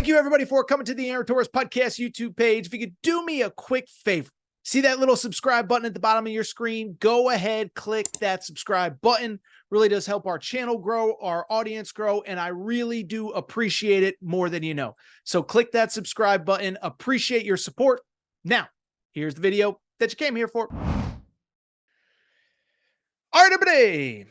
Thank you, everybody, for coming to the Aaron Torres Podcast YouTube page. If you could do me a quick favor, see that little subscribe button at the bottom of your screen? Go ahead, click that subscribe button. Really does help our channel grow, our audience grow, and I really do appreciate it more than you know. So click that subscribe button. Appreciate your support. Now, here's the video that you came here for. All right, everybody.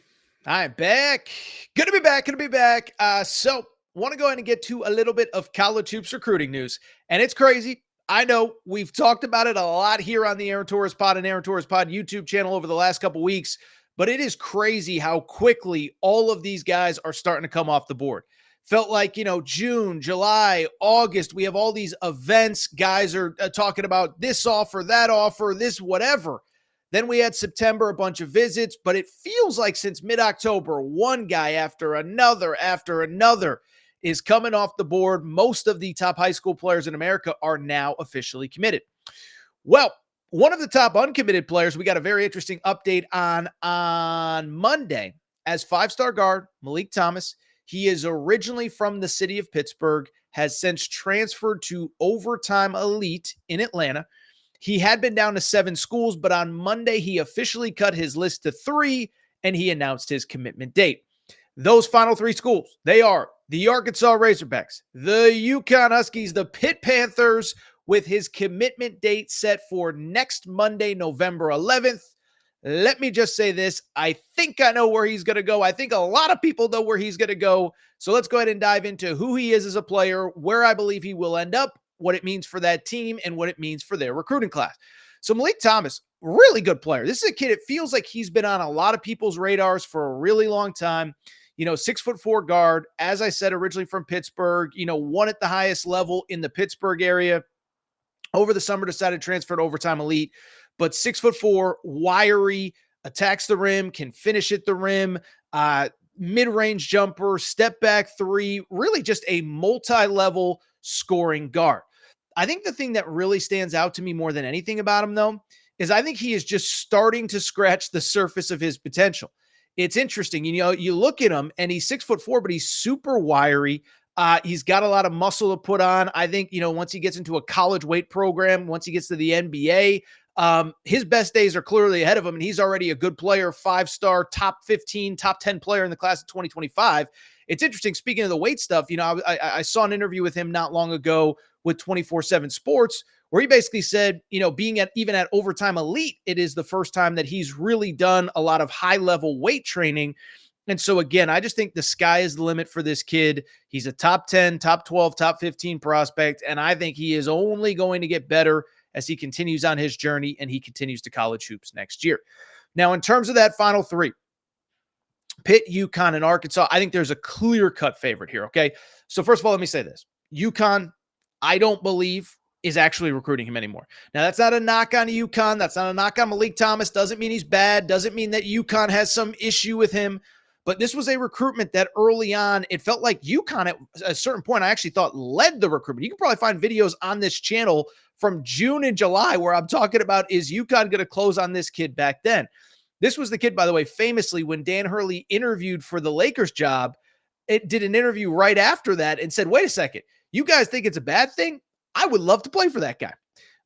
I'm back. Good to be back. So want to go ahead and get to a little bit of college hoops recruiting news. And it's crazy. I know we've talked about it a lot here on the Aaron Torres Pod and Aaron Torres Pod YouTube channel over the last couple weeks, but it is crazy how quickly all of these guys are starting to come off the board. Felt like, June, July, August, we have all these events. Guys are talking about this offer, this, whatever. Then we had September, a bunch of visits, but it feels like since mid-October, one guy after another is coming off the board. Most of the top high school players in America are now officially committed. Well, one of the top uncommitted players we got a very interesting update on Monday as five-star guard Meleek Thomas. He is originally from the city of Pittsburgh, has since transferred to Overtime Elite in Atlanta. He had been down to 7 schools, but on Monday, he officially cut his list to 3, and he announced his commitment date. Those final 3 schools, they are the Arkansas Razorbacks, the UConn Huskies, the Pitt Panthers, with his commitment date set for next Monday, November 11th. Let me just say this. I think I know where he's going to go. I think a lot of people know where he's going to go. So let's go ahead and dive into who he is as a player, where I believe he will end up, what it means for that team, and what it means for their recruiting class. So Malik Thomas, really good player. This is a kid, it feels like he's been on a lot of people's radars for a really long time. 6'4" guard, as I said, originally from Pittsburgh, won at the highest level in the Pittsburgh area. Over the summer, decided to transfer to Overtime Elite, but 6'4", wiry, attacks the rim, can finish at the rim, mid-range jumper, step back 3, really just a multi-level scoring guard. I think the thing that really stands out to me more than anything about him, though, is I think he is just starting to scratch the surface of his potential. It's interesting. You look at him and he's 6'4", but he's super wiry. He's got a lot of muscle to put on. I think, once he gets into a college weight program, once he gets to the NBA, his best days are clearly ahead of him, and he's already a good player, 5-star, top 15, top 10 player in the class of 2025. It's interesting. Speaking of the weight stuff, I saw an interview with him not long ago with 24/7 Sports, where he basically said, being even at Overtime Elite, it is the first time that he's really done a lot of high-level weight training. And so, again, I just think the sky is the limit for this kid. He's a top 10, top 12, top 15 prospect, and I think he is only going to get better as he continues on his journey and he continues to college hoops next year. Now, in terms of that final 3, Pitt, UConn, and Arkansas, I think there's a clear-cut favorite here, okay? So, first of all, let me say this. UConn, I don't believe, is actually recruiting him anymore. Now, that's not a knock on UConn. That's not a knock on Malik Thomas. Doesn't mean he's bad. Doesn't mean that UConn has some issue with him. But this was a recruitment that early on, it felt like UConn at a certain point, I actually thought led the recruitment. You can probably find videos on this channel from June and July where I'm talking about, is UConn going to close on this kid back then? This was the kid, by the way, famously, when Dan Hurley interviewed for the Lakers job, it did an interview right after that and said, wait a second, you guys think it's a bad thing? I would love to play for that guy.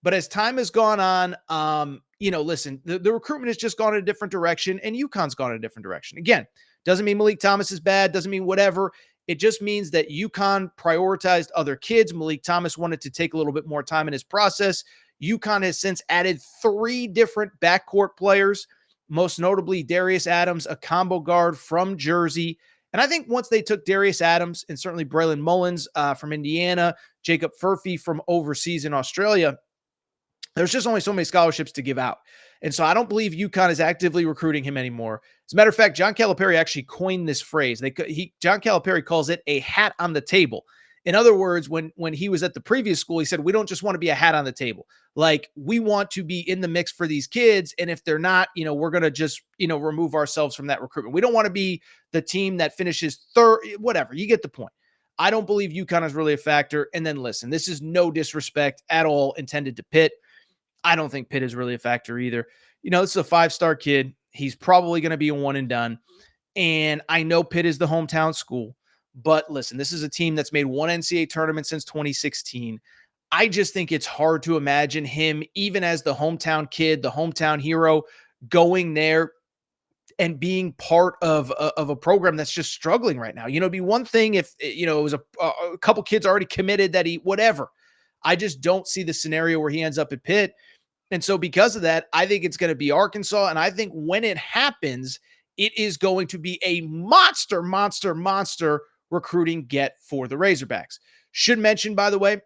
But as time has gone on, listen, the recruitment has just gone in a different direction, and UConn's gone in a different direction. Again, doesn't mean Malik Thomas is bad. Doesn't mean whatever. It just means that UConn prioritized other kids. Malik Thomas wanted to take a little bit more time in his process. UConn has since added 3 different backcourt players, most notably Darius Adams, a combo guard from Jersey. And I think once they took Darius Adams and certainly Braylon Mullins from Indiana, Jacob Furphy from overseas in Australia, there's just only so many scholarships to give out. And so I don't believe UConn is actively recruiting him anymore. As a matter of fact, John Calipari actually coined this phrase. John Calipari calls it a hat on the table. In other words, when he was at the previous school, he said, we don't just want to be a hat on the table. Like, we want to be in the mix for these kids. And if they're not, we're going to just, remove ourselves from that recruitment. We don't want to be the team that finishes third, whatever. You get the point. I don't believe UConn is really a factor. And then listen, this is no disrespect at all intended to Pitt. I don't think Pitt is really a factor either. This is a 5-star kid. He's probably going to be a one and done. And I know Pitt is the hometown school, But listen, this is a team that's made one NCAA tournament since 2016. I just think it's hard to imagine him, even as the hometown kid, the hometown hero, going there and being part of a program that's just struggling right now. It'd be one thing if, it was a couple kids already committed that he, whatever. I just don't see the scenario where he ends up at Pitt. And so because of that, I think it's going to be Arkansas. And I think when it happens, it is going to be a monster, monster, monster recruiting get for the Razorbacks. Should mention, by the way,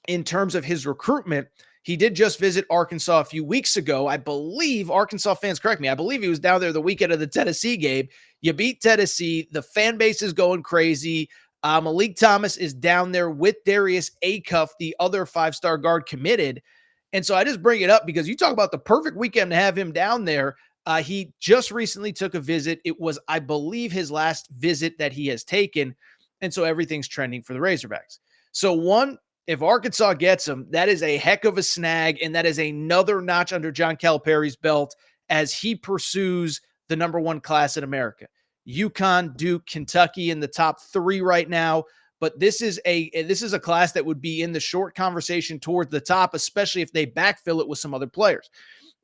in terms of his recruitment, he did just visit Arkansas a few weeks ago. I believe, Arkansas fans, correct me, I believe he was down there the weekend of the Tennessee game. You beat Tennessee. The fan base is going crazy. Meleek Thomas is down there with Darius Acuff, the other five-star guard committed. And so I just bring it up because you talk about the perfect weekend to have him down there. He just recently took a visit. It was, I believe, his last visit that he has taken. And so everything's trending for the Razorbacks. So one, if Arkansas gets him, that is a heck of a snag, and that is another notch under John Calipari's belt as he pursues the number one class in America. UConn, Duke, Kentucky in the top three right now, but this is a class that would be in the short conversation towards the top, especially if they backfill it with some other players.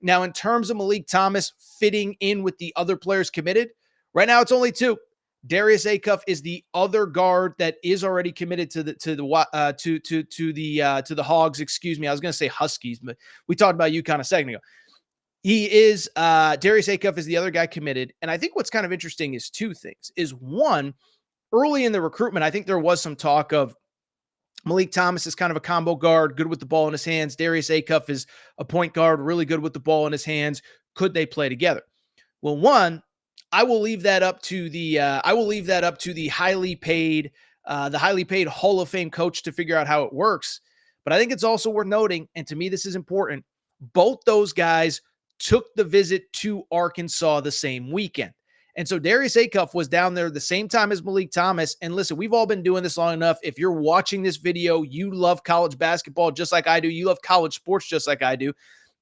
Now, in terms of Malik Thomas fitting in with the other players committed, right now it's only two. Darius Acuff is the other guard that is already committed to the Hogs. Excuse me, I was going to say Huskies, but we talked about UConn a second ago. He is Darius Acuff is the other guy committed, and I think what's kind of interesting is two things. Is one, early in the recruitment, I think there was some talk of Malik Thomas is kind of a combo guard, good with the ball in his hands. Darius Acuff is a point guard, really good with the ball in his hands. Could they play together? Well, one, I will leave that up to the highly paid Hall of Fame coach to figure out how it works. But I think it's also worth noting, and to me this is important, both those guys took the visit to Arkansas the same weekend. And so Darius Acuff was down there the same time as Malik Thomas. And listen, we've all been doing this long enough. If you're watching this video, you love college basketball just like I do. You love college sports just like I do.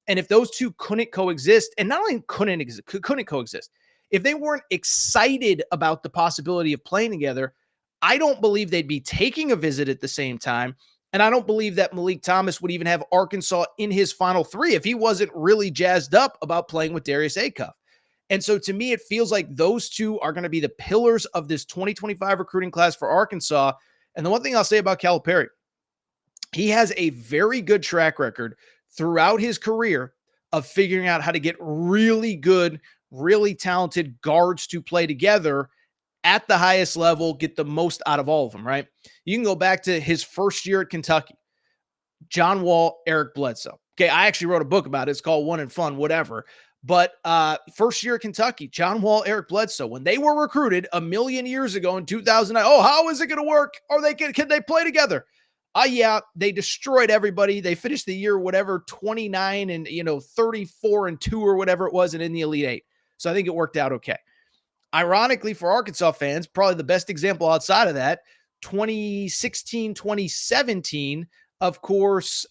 And if those two couldn't coexist, and not only couldn't coexist, if they weren't excited about the possibility of playing together, I don't believe they'd be taking a visit at the same time. And I don't believe that Malik Thomas would even have Arkansas in his final three if he wasn't really jazzed up about playing with Darius Acuff. And so to me, it feels like those two are going to be the pillars of this 2025 recruiting class for Arkansas. And the one thing I'll say about Calipari, he has a very good track record throughout his career of figuring out how to get really good, really talented guards to play together at the highest level, get the most out of all of them, right? You can go back to his first year at Kentucky. John Wall, Eric Bledsoe. Okay, I actually wrote a book about it. It's called One and Fun, whatever. But first year at Kentucky, John Wall, Eric Bledsoe, when they were recruited a million years ago in 2009, how is it going to work? Can they play together? Yeah, they destroyed everybody. They finished the year, 29 and 34-2 or whatever it was, and in the Elite Eight. So I think it worked out okay. Ironically, for Arkansas fans, probably the best example outside of that, 2016, 2017, of course,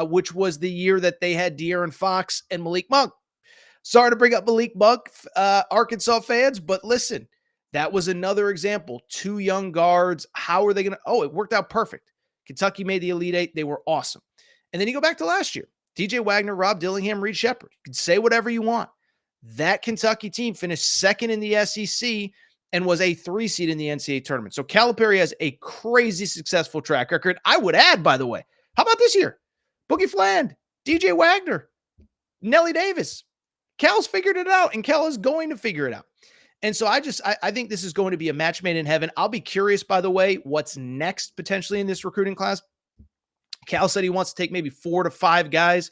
which was the year that they had De'Aaron Fox and Malik Monk. Sorry to bring up Malik Monk, Arkansas fans, but listen, that was another example. Two young guards. How are they going to? It worked out perfect. Kentucky made the Elite Eight. They were awesome. And then you go back to last year. TJ Wagner, Rob Dillingham, Reed Sheppard. You can say whatever you want. That Kentucky team finished second in the SEC and was a 3 seed in the NCAA tournament. So Calipari has a crazy successful track record. I would add, by the way, how about this year? Boogie Fland, DJ Wagner, Nelly Davis. Cal's figured it out, and Cal is going to figure it out. And so I think this is going to be a match made in heaven. I'll be curious, by the way, what's next potentially in this recruiting class. Cal said he wants to take maybe 4 to 5 guys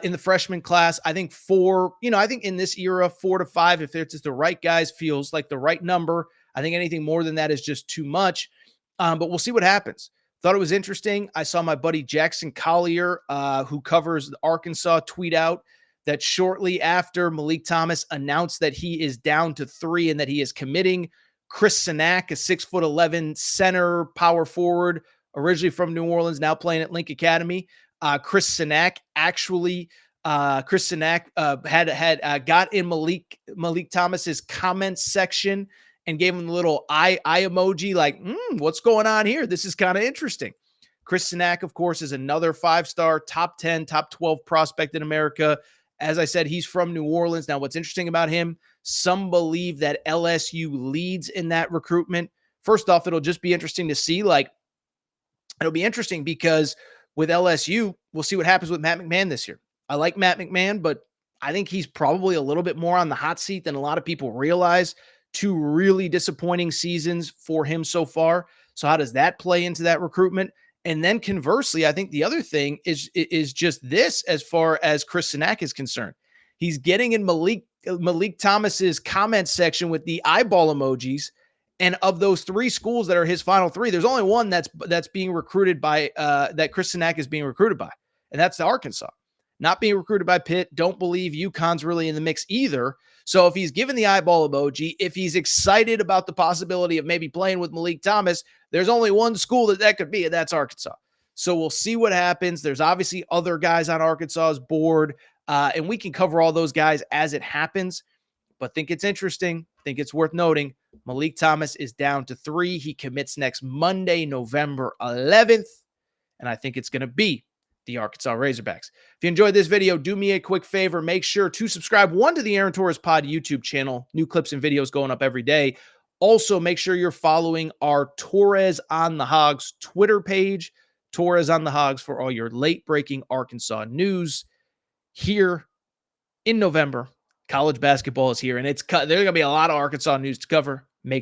in the freshman class. I think 4, I think in this era, 4 to 5, if it's just the right guys, feels like the right number. I think anything more than that is just too much. But we'll see what happens. Thought it was interesting. I saw my buddy Jackson Collier, who covers Arkansas, tweet out that shortly after Malik Thomas announced that he is down to 3 and that he is committing, Chris Sinak, a 6'11" center power forward, originally from New Orleans, now playing at Link Academy. Chris Sinak got in Malik Thomas's comments section and gave him the little eye emoji, like, what's going on here? This is kind of interesting. Chris Sinak, of course, is another 5-star, top 10, top 12 prospect in America. As I said, he's from New Orleans. Now, what's interesting about him, some believe that LSU leads in that recruitment. First off, it'll just be interesting to see. It'll be interesting because with LSU, we'll see what happens with Matt McMahon this year. I like Matt McMahon, but I think he's probably a little bit more on the hot seat than a lot of people realize. 2 really disappointing seasons for him so far. So how does that play into that recruitment? And then conversely, I think the other thing is just this as far as Chris Sinak is concerned. He's getting in Meleek Thomas's comment section with the eyeball emojis. And of those 3 schools that are his final 3, there's only one that's being recruited by that Chris Sinak is being recruited by, and that's the Arkansas. Not being recruited by Pitt. Don't believe UConn's really in the mix either. So if he's given the eyeball emoji, if he's excited about the possibility of maybe playing with Malik Thomas, there's only one school that could be, and that's Arkansas. So we'll see what happens. There's obviously other guys on Arkansas's board, and we can cover all those guys as it happens. But think it's interesting. Think it's worth noting. Malik Thomas is down to 3. He commits next Monday, November 11th, and I think it's going to be the Arkansas Razorbacks. If you enjoyed this video, do me a quick favor. Make sure to subscribe, to the Aaron Torres Pod YouTube channel. New clips and videos going up every day. Also, make sure you're following our Torres on the Hogs Twitter page. Torres on the Hogs for all your late-breaking Arkansas news. Here in November, college basketball is here, and there's going to be a lot of Arkansas news to cover. Make sure